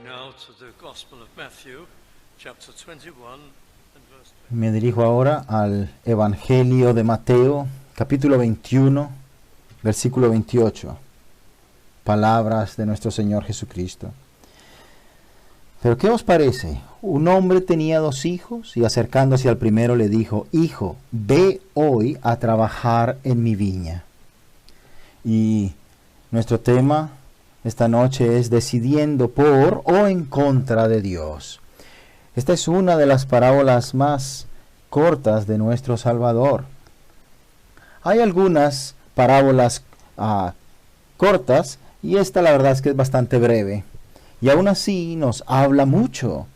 now to the Gospel of Matthew, chapter 21 and verse 20. Me dirijo ahora al Evangelio de Mateo, capítulo 21, versículo 28. Palabras de nuestro Señor Jesucristo. Pero ¿qué os parece? Un hombre tenía 2 hijos y acercándose al primero le dijo: Hijo, ve hoy a trabajar en mi viña. Y nuestro tema esta noche es decidiendo por o en contra de Dios. Esta es una de las parábolas más cortas de nuestro Salvador. Hay algunas parábolas cortas y esta la verdad es que es bastante breve. Y aún así nos habla mucho.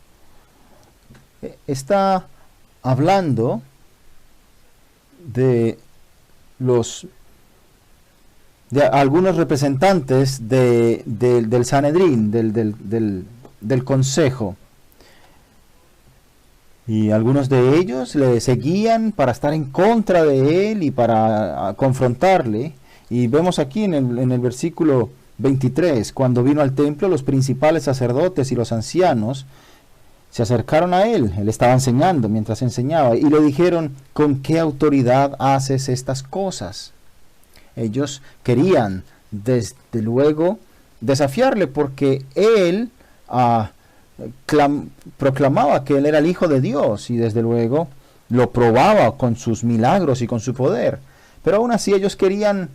Está hablando de algunos representantes del Sanedrín, del consejo. Y algunos de ellos le seguían para estar en contra de él y para confrontarle. Y vemos aquí en el versículo 23, cuando vino al templo, los principales sacerdotes y los ancianos se acercaron a él. Él estaba enseñando mientras enseñaba y le dijeron: ¿con qué autoridad haces estas cosas? Ellos querían desde luego desafiarle porque él proclamaba que él era el Hijo de Dios y desde luego lo probaba con sus milagros y con su poder. Pero aún así ellos querían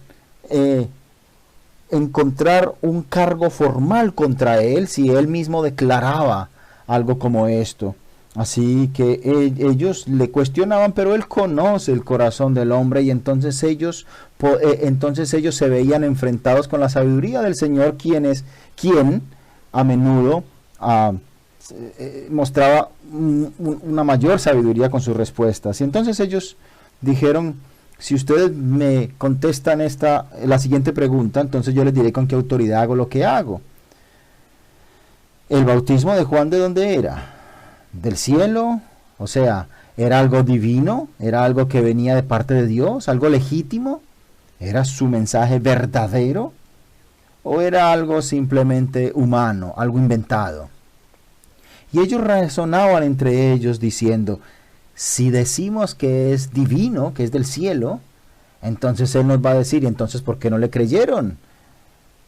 encontrar un cargo formal contra él si él mismo declaraba algo como esto. Así que ellos le cuestionaban, pero él conoce el corazón del hombre y entonces ellos se veían enfrentados con la sabiduría del Señor, quien a menudo mostraba una mayor sabiduría con sus respuestas. Y entonces ellos dijeron: si ustedes me contestan la siguiente pregunta, entonces yo les diré con qué autoridad hago lo que hago. ¿El bautismo de Juan de dónde era? ¿Del cielo? O sea, ¿era algo divino? ¿Era algo que venía de parte de Dios? ¿Algo legítimo? ¿Era su mensaje verdadero? ¿O era algo simplemente humano, algo inventado? Y ellos razonaban entre ellos diciendo: si decimos que es divino, que es del cielo, entonces él nos va a decir: ¿y entonces por qué no le creyeron?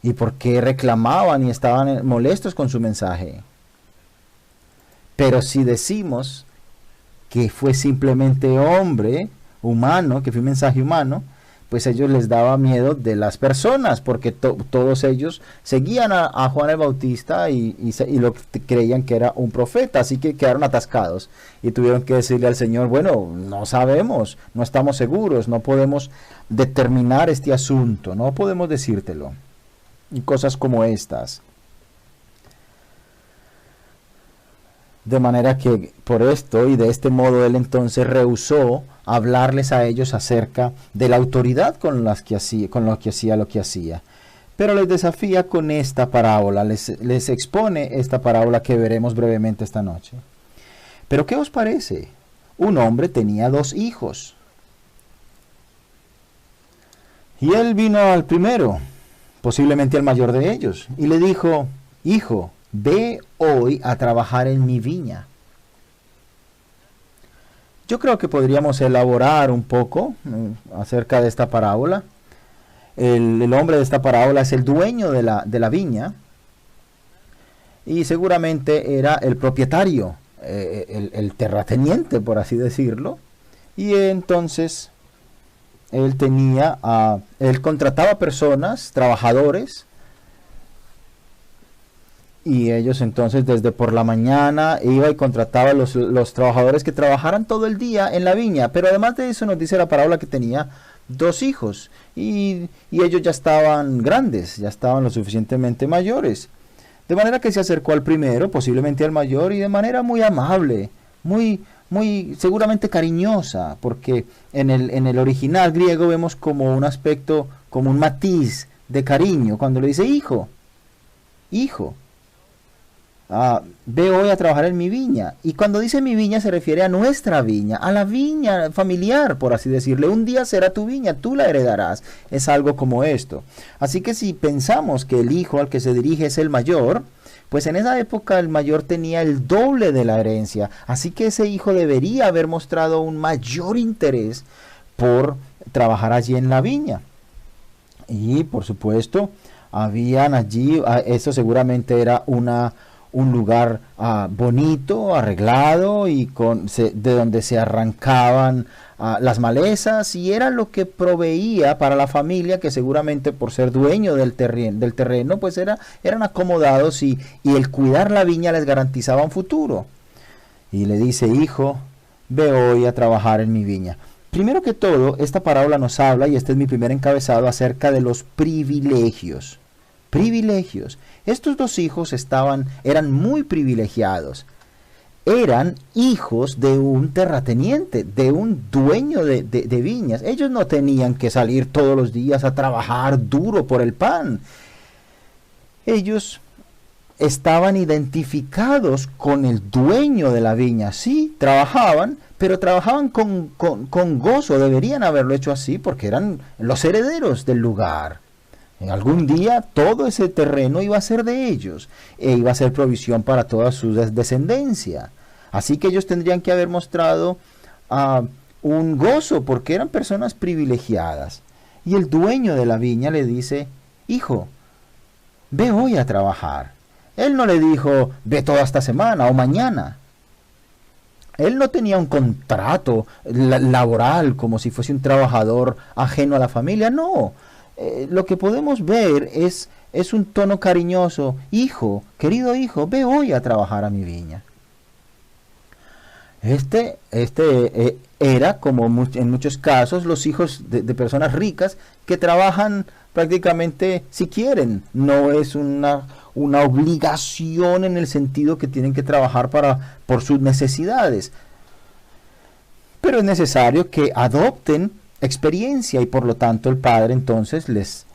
¿Y por qué reclamaban y estaban molestos con su mensaje? Pero si decimos que fue simplemente hombre, humano, que fue un mensaje humano, pues ellos les daba miedo de las personas, porque todos ellos seguían a Juan el Bautista y creían que era un profeta, así que quedaron atascados y tuvieron que decirle al Señor: bueno, no sabemos, no estamos seguros, no podemos determinar este asunto, no podemos decírtelo. Y cosas como estas. De manera que por esto y de este modo él entonces rehusó hablarles a ellos acerca de la autoridad con lo que hacía. Pero les desafía con esta parábola, les expone esta parábola que veremos brevemente esta noche. Pero ¿qué os parece? Un hombre tenía 2 hijos. Y él vino al primero, posiblemente al mayor de ellos, y le dijo: Hijo, ve hoy a trabajar en mi viña. Yo creo que podríamos elaborar un poco acerca de esta parábola. El hombre de esta parábola es el dueño de la viña y seguramente era el propietario, el terrateniente, por así decirlo. Y entonces él contrataba personas, trabajadores, y ellos entonces desde por la mañana iba y contrataba los trabajadores que trabajaran todo el día en la viña. Pero además de eso nos dice la parábola que tenía 2 hijos y ellos ya estaban grandes, ya estaban lo suficientemente mayores. De manera que se acercó al primero, posiblemente al mayor, y de manera muy amable, muy seguramente cariñosa, porque en el original griego vemos como un aspecto, como un matiz de cariño cuando le dice: hijo, ve hoy a trabajar en mi viña. Y cuando dice mi viña se refiere a nuestra viña, a la viña familiar, por así decirle. Un día será tu viña, tú la heredarás. Es algo como esto. Así que si pensamos que el hijo al que se dirige es el mayor, pues en esa época el mayor tenía el doble de la herencia, así que ese hijo debería haber mostrado un mayor interés por trabajar allí en la viña. Y por supuesto, habían allí, eso seguramente era un lugar bonito, arreglado y de donde se arrancaban las malezas, y era lo que proveía para la familia, que seguramente por ser dueño del terreno pues eran acomodados, y el cuidar la viña les garantizaba un futuro. Y le dice: hijo, ve hoy a trabajar en mi viña. Primero que todo, esta parábola nos habla, y este es mi primer encabezado, acerca de los privilegios. Privilegios. Estos dos hijos eran muy privilegiados. Eran hijos de un terrateniente, de un dueño de viñas. Ellos no tenían que salir todos los días a trabajar duro por el pan. Ellos estaban identificados con el dueño de la viña. Sí, trabajaban, pero trabajaban con gozo. Deberían haberlo hecho así porque eran los herederos del lugar. Algún día todo ese terreno iba a ser de ellos e iba a ser provisión para toda su descendencia. Así que ellos tendrían que haber mostrado un gozo porque eran personas privilegiadas. Y el dueño de la viña le dice: hijo, ve hoy a trabajar. Él no le dijo: ve toda esta semana o mañana. Él no tenía un contrato laboral como si fuese un trabajador ajeno a la familia, no. Lo que podemos ver es un tono cariñoso: hijo, querido hijo, ve hoy a trabajar a mi viña. Era, como en muchos casos, los hijos de personas ricas que trabajan prácticamente si quieren. No es una obligación en el sentido que tienen que trabajar por sus necesidades. Pero es necesario que adopten experiencia, y por lo tanto el padre entonces les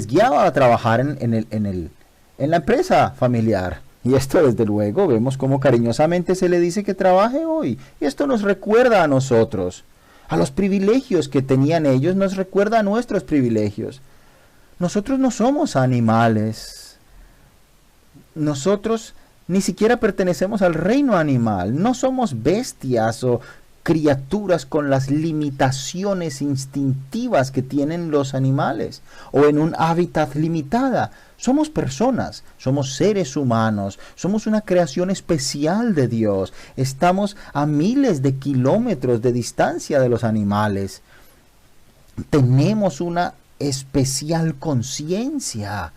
guiaba a trabajar en la empresa familiar. Y esto, desde luego, vemos cómo cariñosamente se le dice que trabaje hoy. Y esto nos recuerda a nosotros, a los privilegios que tenían ellos, nos recuerda a nuestros privilegios. Nosotros no somos animales. Nosotros ni siquiera pertenecemos al reino animal. No somos bestias o criaturas con las limitaciones instintivas que tienen los animales, o en un hábitat limitada. Somos personas, somos seres humanos, somos una creación especial de Dios. Estamos a miles de kilómetros de distancia de los animales. Tenemos una especial conciencia.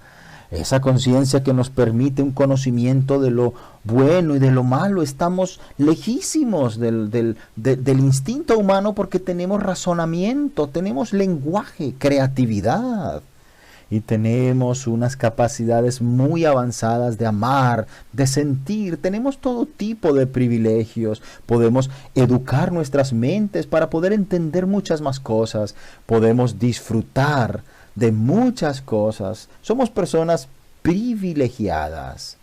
Esa conciencia que nos permite un conocimiento de lo bueno y de lo malo. Estamos lejísimos del instinto humano porque tenemos razonamiento, tenemos lenguaje, creatividad. Y tenemos unas capacidades muy avanzadas de amar, de sentir. Tenemos todo tipo de privilegios. Podemos educar nuestras mentes para poder entender muchas más cosas. Podemos disfrutar de muchas cosas. Somos personas privilegiadas.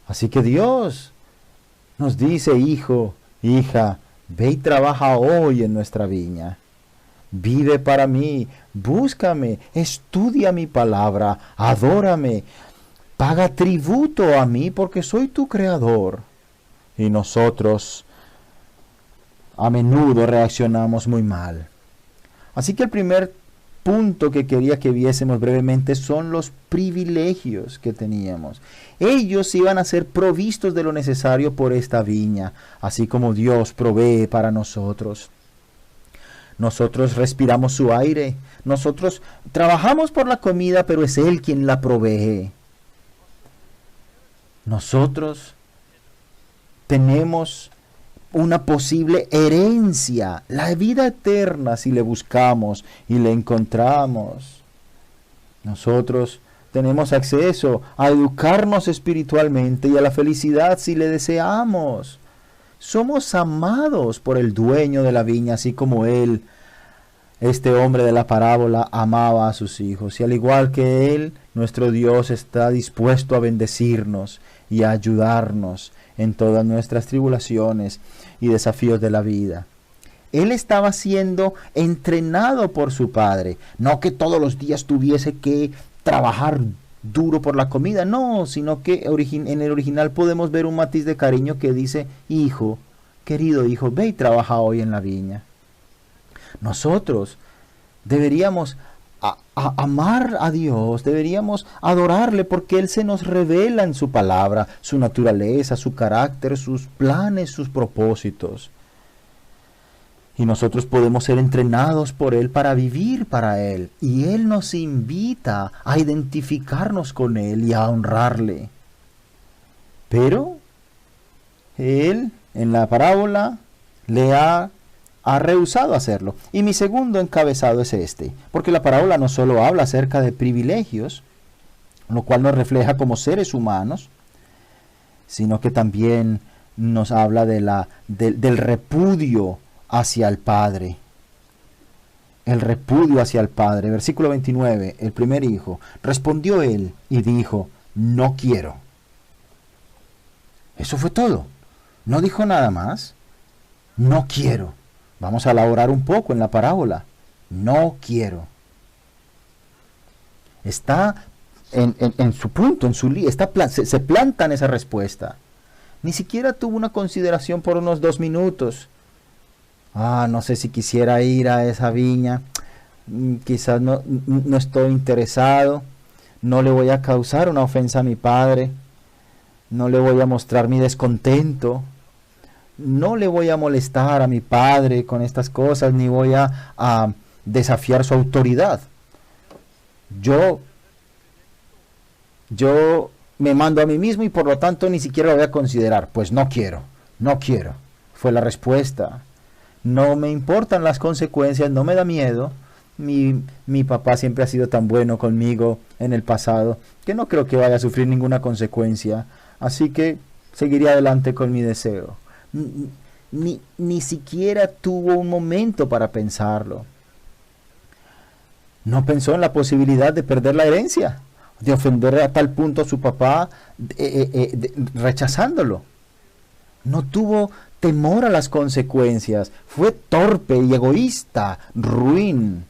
Así que Dios nos dice: hijo, hija, ve y trabaja hoy en nuestra viña. Vive para mí, búscame, estudia mi palabra, adórame, paga tributo a mí porque soy tu creador. Y nosotros a menudo reaccionamos muy mal. Así que el primer punto que quería que viésemos brevemente son los privilegios que teníamos. Ellos iban a ser provistos de lo necesario por esta viña, así como Dios provee para nosotros. Nosotros respiramos su aire, nosotros trabajamos por la comida, pero es Él quien la provee. Nosotros tenemos una posible herencia, la vida eterna, si le buscamos y le encontramos. Nosotros tenemos acceso a educarnos espiritualmente y a la felicidad si le deseamos. Somos amados por el dueño de la viña, así como él, este hombre de la parábola, amaba a sus hijos. Y al igual que él, nuestro Dios está dispuesto a bendecirnos y a ayudarnos en todas nuestras tribulaciones y desafíos de la vida. Él estaba siendo entrenado por su padre, no que todos los días tuviese que trabajar duro por la comida, no, sino que en el original podemos ver un matiz de cariño que dice, hijo, querido hijo, ve y trabaja hoy en la viña. Nosotros deberíamos amar a Dios, deberíamos adorarle porque Él se nos revela en su palabra, su naturaleza, su carácter, sus planes, sus propósitos. Y nosotros podemos ser entrenados por Él para vivir para Él. Y Él nos invita a identificarnos con Él y a honrarle. Pero Él, en la parábola, le ha rehusado hacerlo. Y mi segundo encabezado es este, porque la parábola no solo habla acerca de privilegios, lo cual nos refleja como seres humanos, sino que también nos habla del repudio hacia el Padre. El repudio hacia el Padre. Versículo 29, el primer hijo. Respondió él y dijo, no quiero. Eso fue todo. No dijo nada más. No quiero. Vamos a elaborar un poco en la parábola. No quiero. Está en su punto, en su línea. Se planta en esa respuesta. Ni siquiera tuvo una consideración por unos 2 minutos. No sé si quisiera ir a esa viña, quizás no estoy interesado, no le voy a causar una ofensa a mi padre, no le voy a mostrar mi descontento, no le voy a molestar a mi padre con estas cosas, ni voy a desafiar su autoridad. Yo me mando a mí mismo y por lo tanto ni siquiera lo voy a considerar. Pues no quiero, fue la respuesta. No me importan las consecuencias, no me da miedo. Mi papá siempre ha sido tan bueno conmigo en el pasado que no creo que vaya a sufrir ninguna consecuencia. Así que seguiré adelante con mi deseo. Ni siquiera tuvo un momento para pensarlo. No pensó en la posibilidad de perder la herencia, de ofender a tal punto a su papá rechazándolo. No tuvo temor a las consecuencias, fue torpe y egoísta, ruin,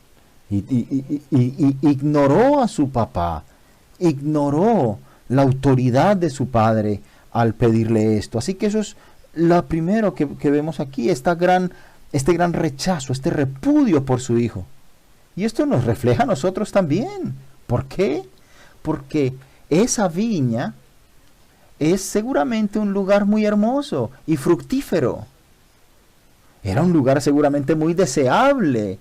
y ignoró a su papá, ignoró la autoridad de su padre al pedirle esto. Así que eso es lo primero que vemos aquí, este gran rechazo, este repudio por su hijo. Y esto nos refleja a nosotros también. ¿Por qué? Porque esa viña es seguramente un lugar muy hermoso y fructífero. Era un lugar seguramente muy deseable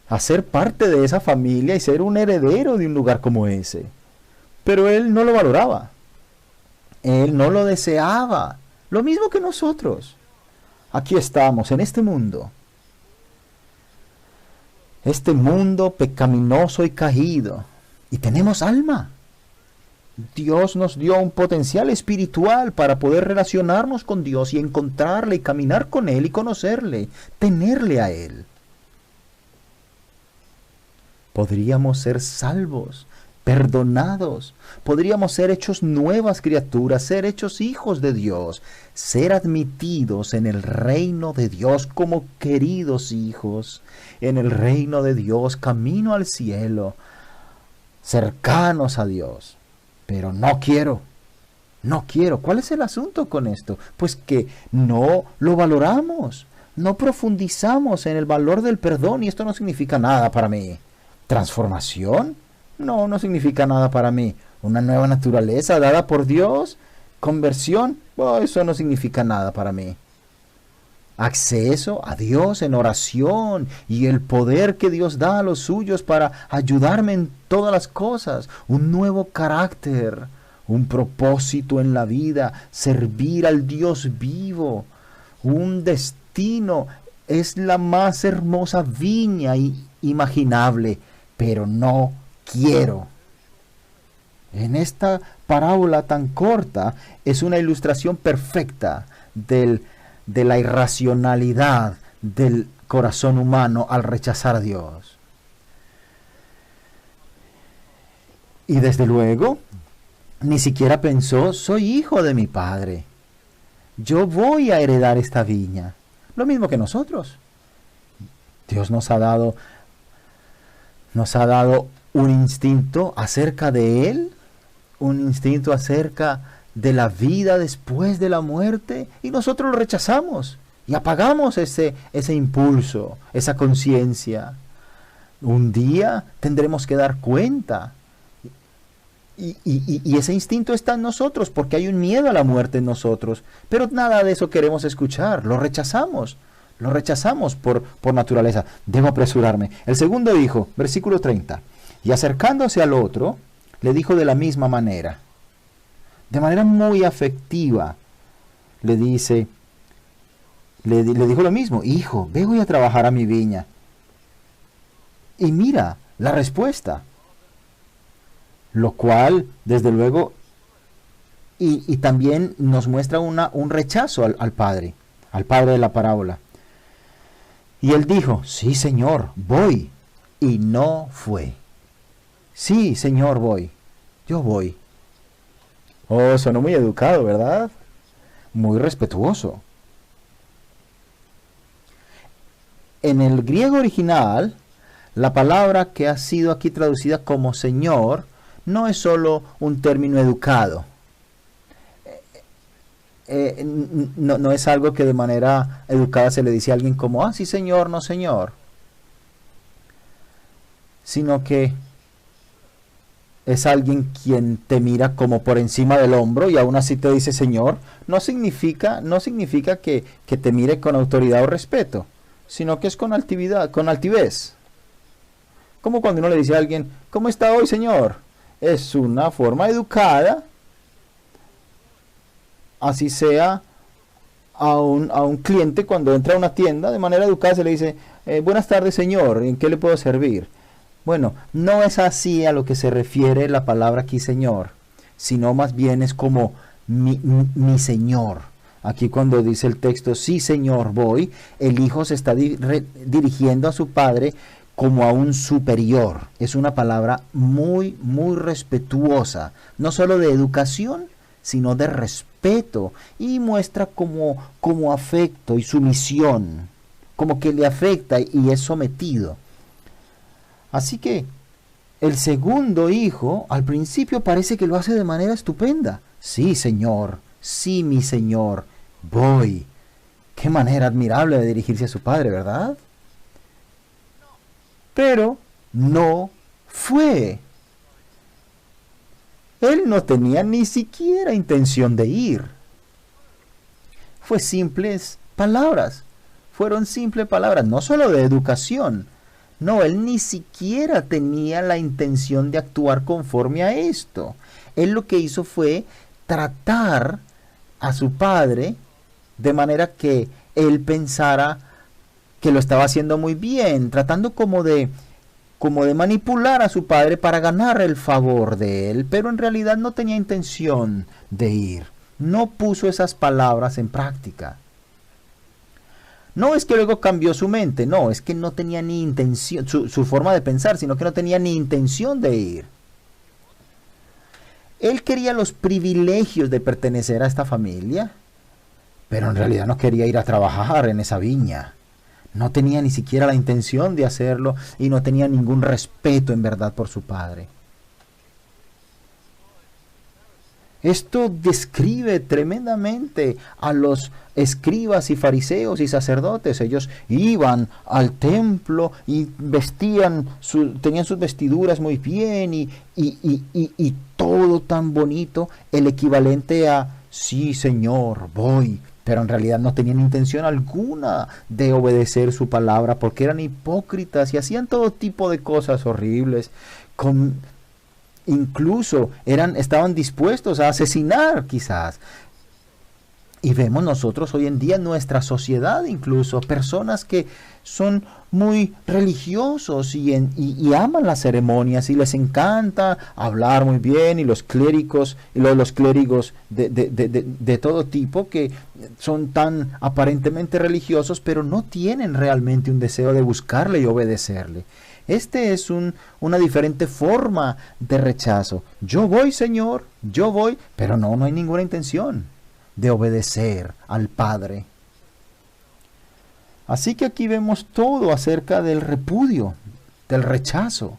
hacer parte de esa familia y ser un heredero de un lugar como ese. Pero él no lo valoraba. Él no lo deseaba. Lo mismo que nosotros. Aquí estamos, en este mundo. Este mundo pecaminoso y caído. Y tenemos alma. Dios nos dio un potencial espiritual para poder relacionarnos con Dios y encontrarle y caminar con Él y conocerle, tenerle a Él. Podríamos ser salvos, perdonados, podríamos ser hechos nuevas criaturas, ser hechos hijos de Dios, ser admitidos en el reino de Dios como queridos hijos, en el reino de Dios, camino al cielo, cercanos a Dios. Pero no quiero. ¿Cuál es el asunto con esto? Pues que no lo valoramos, no profundizamos en el valor del perdón y esto no significa nada para mí. ¿Transformación? No significa nada para mí. ¿Una nueva naturaleza dada por Dios? ¿Conversión? Eso no significa nada para mí. Acceso a Dios en oración y el poder que Dios da a los suyos para ayudarme en todas las cosas, un nuevo carácter, un propósito en la vida, servir al Dios vivo, un destino, es la más hermosa viña imaginable, pero no quiero. En esta parábola tan corta es una ilustración perfecta de la irracionalidad del corazón humano al rechazar a Dios. Y desde luego, ni siquiera pensó, soy hijo de mi padre. Yo voy a heredar esta viña. Lo mismo que nosotros. Dios nos ha dado un instinto acerca de Él un instinto acerca de la vida después de la muerte y nosotros lo rechazamos y apagamos ese impulso, esa conciencia. Un día tendremos que dar cuenta y ese instinto está en nosotros porque hay un miedo a la muerte en nosotros, pero nada de eso queremos escuchar, lo rechazamos por naturaleza. Debo apresurarme. El segundo hijo, versículo 30, y acercándose al otro, le dijo de la misma manera, de manera muy afectiva, le dijo lo mismo: hijo, ve hoy a trabajar a mi viña. Y mira la respuesta, lo cual, desde luego, y también nos muestra un rechazo al padre de la parábola. Y él dijo: sí, Señor, voy. Y no fue. Sí, Señor, voy. Yo voy. Oh, sonó muy educado, ¿verdad? Muy respetuoso. En el griego original, la palabra que ha sido aquí traducida como Señor no es solo un término educado. No es algo que de manera educada se le dice a alguien como, sí, Señor, no, Señor. Sino que es alguien quien te mira como por encima del hombro y aún así te dice Señor. No significa que te mire con autoridad o respeto, sino que es con altivez. Como cuando uno le dice a alguien, ¿cómo está hoy, Señor? Es una forma educada, así sea a un cliente cuando entra a una tienda, de manera educada se le dice, buenas tardes, Señor, ¿en qué le puedo servir? Bueno, no es así a lo que se refiere la palabra aquí, Señor, sino más bien es como mi Señor. Aquí cuando dice el texto, sí, Señor, voy, el hijo se está dirigiendo a su padre como a un superior. Es una palabra muy, muy respetuosa, no solo de educación, sino de respeto, y muestra como afecto y sumisión, como que le afecta y es sometido. Así que el segundo hijo al principio parece que lo hace de manera estupenda. Sí, Señor, sí, mi Señor, voy. Qué manera admirable de dirigirse a su padre, ¿verdad? Pero no fue. Él no tenía ni siquiera intención de ir. Fueron simples palabras, no solo de educación. No, él ni siquiera tenía la intención de actuar conforme a esto. Él lo que hizo fue tratar a su padre de manera que él pensara que lo estaba haciendo muy bien, tratando como de manipular a su padre para ganar el favor de él, pero en realidad no tenía intención de ir. No puso esas palabras en práctica. No es que luego cambió su mente, no, es que no tenía ni intención, su forma de pensar, sino que no tenía ni intención de ir. Él quería los privilegios de pertenecer a esta familia, pero en realidad no quería ir a trabajar en esa viña. No tenía ni siquiera la intención de hacerlo y no tenía ningún respeto en verdad por su padre. Esto describe tremendamente a los escribas y fariseos y sacerdotes. Ellos iban al templo y tenían sus vestiduras muy bien y todo tan bonito, el equivalente a, sí, Señor, voy. Pero en realidad no tenían intención alguna de obedecer su palabra porque eran hipócritas y hacían todo tipo de cosas horribles. Incluso estaban dispuestos a asesinar quizás. Y vemos nosotros hoy en día en nuestra sociedad incluso personas que son muy religiosos y aman las ceremonias y les encanta hablar muy bien, y los clérigos de todo tipo que son tan aparentemente religiosos pero no tienen realmente un deseo de buscarle y obedecerle. Este es una diferente forma de rechazo. Yo voy, Señor, yo voy, pero no hay ninguna intención de obedecer al Padre. Así que aquí vemos todo acerca del repudio, del rechazo.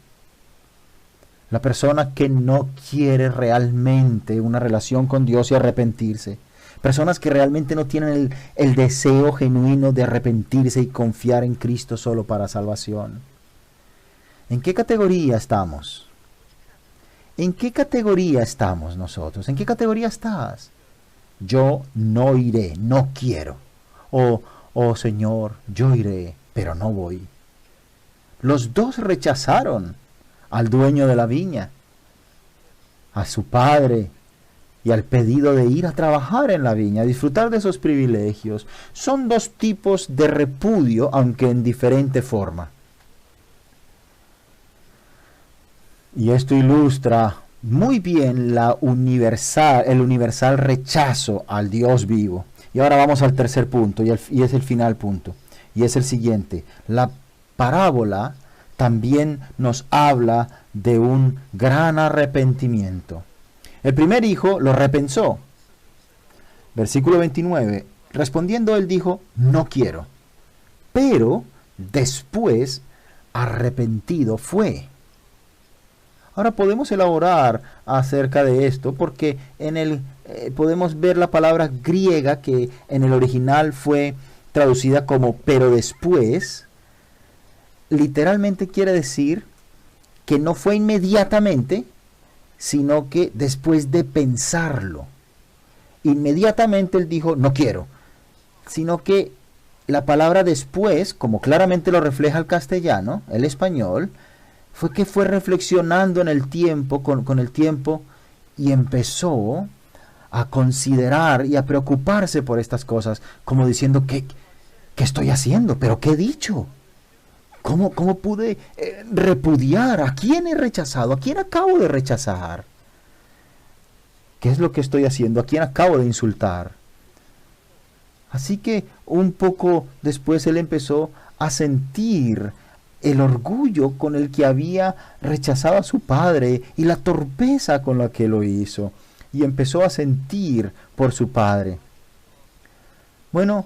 La persona que no quiere realmente una relación con Dios y arrepentirse. Personas que realmente no tienen el deseo genuino de arrepentirse y confiar en Cristo solo para salvación. ¿En qué categoría estamos? ¿En qué categoría estamos nosotros? ¿En qué categoría estás? Yo no iré, no quiero. Oh Señor, yo iré, pero no voy. Los dos rechazaron al dueño de la viña, a su padre, y al pedido de ir a trabajar en la viña, a disfrutar de esos privilegios. Son dos tipos de repudio, aunque en diferente forma. Y esto ilustra muy bien el universal rechazo al Dios vivo. Y ahora vamos al tercer punto, y es el final punto. Y es el siguiente. La parábola también nos habla de un gran arrepentimiento. El primer hijo lo repensó. Versículo 29. Respondiendo él dijo, no quiero. Pero después arrepentido fue. Ahora podemos elaborar acerca de esto porque podemos ver la palabra griega que en el original fue traducida como pero después. Literalmente quiere decir que no fue inmediatamente, sino que después de pensarlo. Inmediatamente él dijo, no quiero. Sino que la palabra después, como claramente lo refleja el castellano, el español, fue reflexionando en el tiempo, con el tiempo, y empezó a considerar y a preocuparse por estas cosas, como diciendo, ¿qué estoy haciendo? ¿Pero qué he dicho? ¿Cómo pude repudiar? ¿A quién he rechazado? ¿A quién acabo de rechazar? ¿Qué es lo que estoy haciendo? ¿A quién acabo de insultar? Así que un poco después él empezó a sentir el orgullo con el que había rechazado a su padre y la torpeza con la que lo hizo. Y empezó a sentir por su padre. Bueno,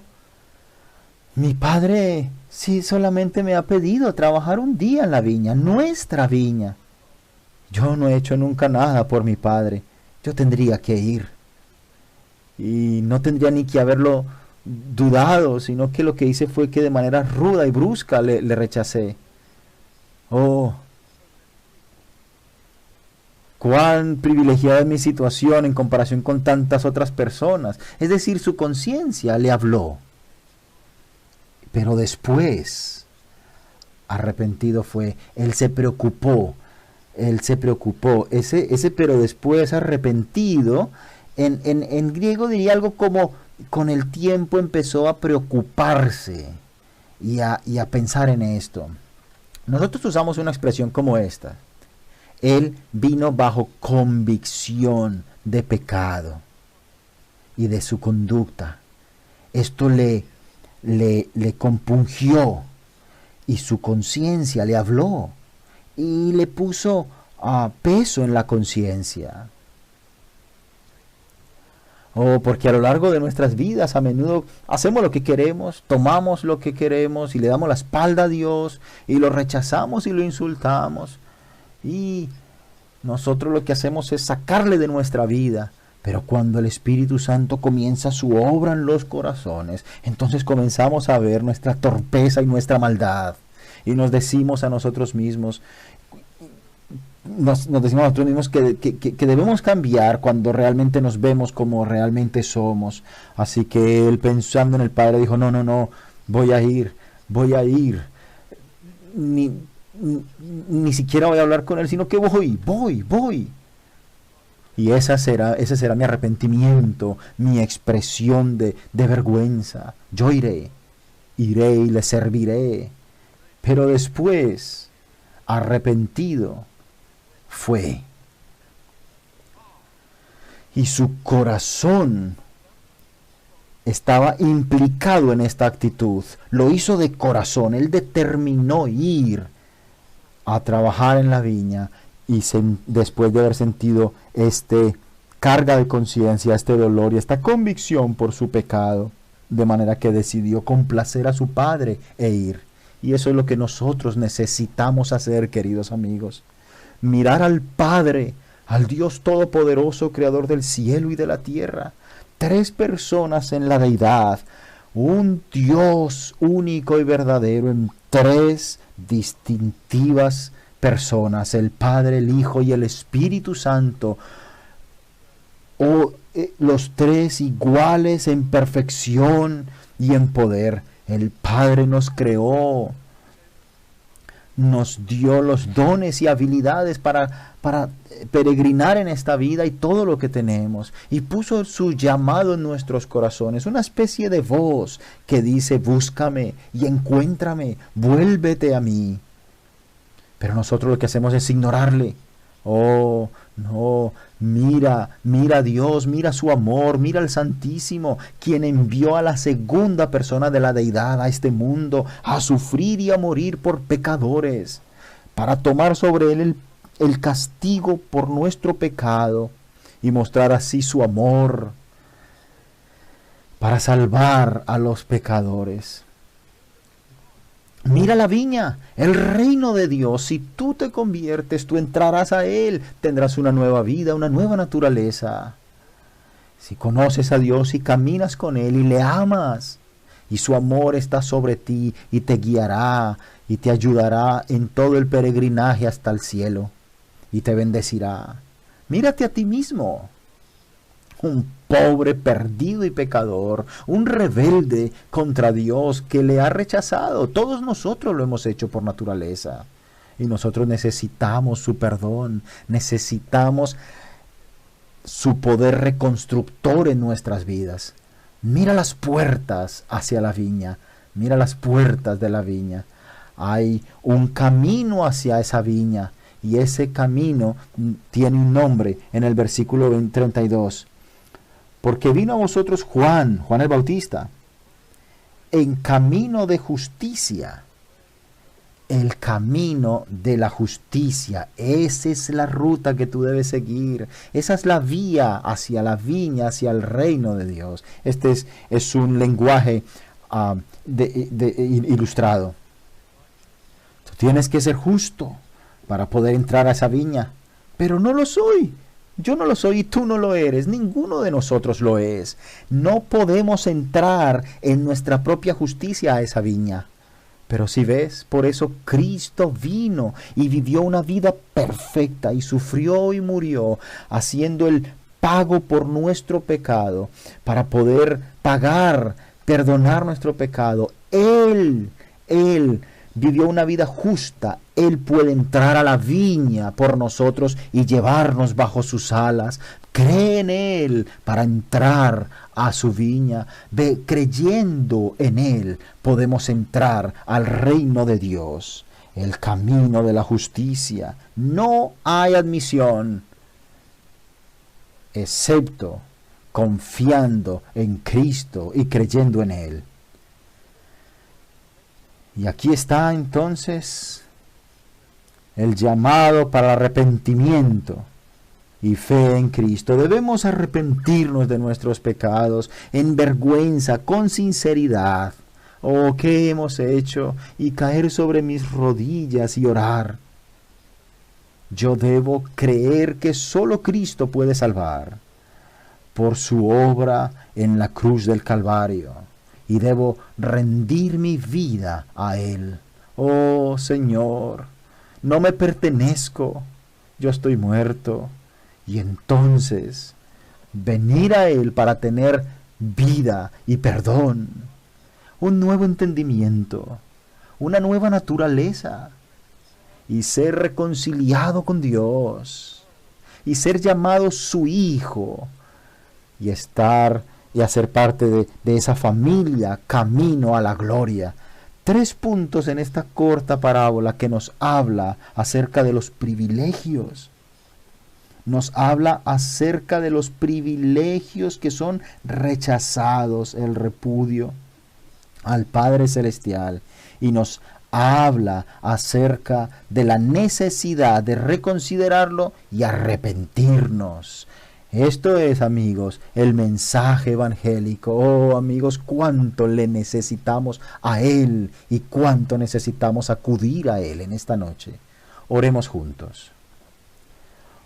mi padre sí solamente me ha pedido trabajar un día en la viña, nuestra viña. Yo no he hecho nunca nada por mi padre. Yo tendría que ir. Y no tendría ni que haberlo dudado, sino que lo que hice fue que de manera ruda y brusca le rechacé. Oh, cuán privilegiada es mi situación en comparación con tantas otras personas. Es decir, su conciencia le habló. Pero después, arrepentido fue. Él se preocupó. Ese pero después arrepentido, en griego diría algo como con el tiempo empezó a preocuparse y a pensar en esto. Nosotros usamos una expresión como esta. Él vino bajo convicción de pecado y de su conducta. Esto le compungió y su conciencia le habló y le puso peso en la conciencia. Porque a lo largo de nuestras vidas a menudo hacemos lo que queremos, tomamos lo que queremos y le damos la espalda a Dios y lo rechazamos y lo insultamos. Y nosotros lo que hacemos es sacarle de nuestra vida. Pero cuando el Espíritu Santo comienza su obra en los corazones, entonces comenzamos a ver nuestra torpeza y nuestra maldad. Y nos decimos a nosotros mismos, que debemos cambiar cuando realmente nos vemos como realmente somos. Así que él, pensando en el Padre, dijo, no, voy a ir. Ni siquiera voy a hablar con él, sino que voy. Y ese será mi arrepentimiento, mi expresión de vergüenza. Yo iré y le serviré. Pero después, arrepentido, fue. Y su corazón estaba implicado en esta actitud. Lo hizo de corazón. Él determinó ir a trabajar en la viña y después de haber sentido carga de conciencia, este dolor y esta convicción por su pecado, de manera que decidió complacer a su padre e ir. Y eso es lo que nosotros necesitamos hacer, queridos amigos. mirar al Padre, al Dios Todopoderoso, Creador del cielo y de la tierra. Tres personas en la deidad, un Dios único y verdadero en tres distintivas personas, el Padre, el Hijo y el Espíritu Santo, los tres iguales en perfección y en poder. El Padre nos creó, nos dio los dones y habilidades para peregrinar en esta vida y todo lo que tenemos, y puso su llamado en nuestros corazones, una especie de voz que dice: búscame y encuéntrame, vuélvete a mí. Pero nosotros lo que hacemos es ignorarle. Oh, no, mira a Dios, mira su amor, mira al Santísimo, quien envió a la segunda persona de la deidad a este mundo a sufrir y a morir por pecadores, para tomar sobre él el castigo por nuestro pecado y mostrar así su amor para salvar a los pecadores. Mira la viña, el reino de Dios. Si tú te conviertes, tú entrarás a Él, tendrás una nueva vida, una nueva naturaleza. Si conoces a Dios y caminas con Él y le amas, y su amor está sobre ti y te guiará y te ayudará en todo el peregrinaje hasta el cielo y te bendecirá. Mírate a ti mismo, un pobre, perdido y pecador, un rebelde contra Dios que le ha rechazado. Todos nosotros lo hemos hecho por naturaleza. Y nosotros necesitamos su perdón, necesitamos su poder reconstructor en nuestras vidas. Mira las puertas hacia la viña, mira las puertas de la viña. Hay un camino hacia esa viña, y ese camino tiene un nombre en el versículo 32. Porque vino a vosotros Juan el Bautista, en camino de justicia. El camino de la justicia. Esa es la ruta que tú debes seguir. Esa es la vía hacia la viña, hacia el reino de Dios. Este es un lenguaje ilustrado. Tú tienes que ser justo para poder entrar a esa viña. Pero no lo soy. Yo no lo soy y tú no lo eres. Ninguno de nosotros lo es. No podemos entrar en nuestra propia justicia a esa viña. Pero si ves, por eso Cristo vino y vivió una vida perfecta y sufrió y murió, haciendo el pago por nuestro pecado, para poder pagar, perdonar nuestro pecado. Él vivió una vida justa. Él puede entrar a la viña por nosotros y llevarnos bajo sus alas. Cree en Él para entrar a su viña. Ve, creyendo en Él podemos entrar al reino de Dios, el camino de la justicia. No hay admisión excepto confiando en Cristo y creyendo en Él. Y aquí está entonces el llamado para arrepentimiento y fe en Cristo. Debemos arrepentirnos de nuestros pecados en vergüenza, con sinceridad. Oh, ¿qué hemos hecho? Y caer sobre mis rodillas y orar. Yo debo creer que solo Cristo puede salvar por su obra en la cruz del Calvario. Y debo rendir mi vida a Él. Oh Señor, no me pertenezco, yo estoy muerto. Y entonces venir a Él para tener vida y perdón, un nuevo entendimiento, una nueva naturaleza, y ser reconciliado con Dios, y ser llamado su hijo, y hacer parte de esa familia camino a la gloria. 3 puntos en esta corta parábola que nos habla acerca de los privilegios. Nos habla acerca de los privilegios que son rechazados, el repudio al Padre Celestial. Y nos habla acerca de la necesidad de reconsiderarlo y arrepentirnos. Esto es, amigos, el mensaje evangélico. Oh, amigos, cuánto le necesitamos a Él y cuánto necesitamos acudir a Él en esta noche. Oremos juntos.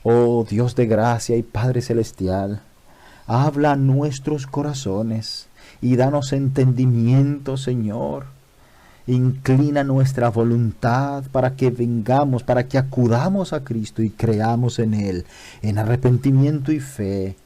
Oh Dios de gracia y Padre celestial, habla a nuestros corazones y danos entendimiento, Señor. Inclina nuestra voluntad para que vengamos, para que acudamos a Cristo y creamos en Él, en arrepentimiento y fe,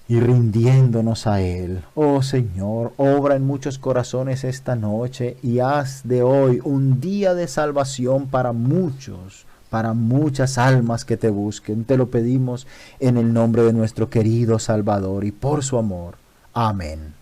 y rindiéndonos a Él. Oh Señor, obra en muchos corazones esta noche y haz de hoy un día de salvación para muchos, para muchas almas que te busquen. Te lo pedimos en el nombre de nuestro querido Salvador y por su amor. Amén.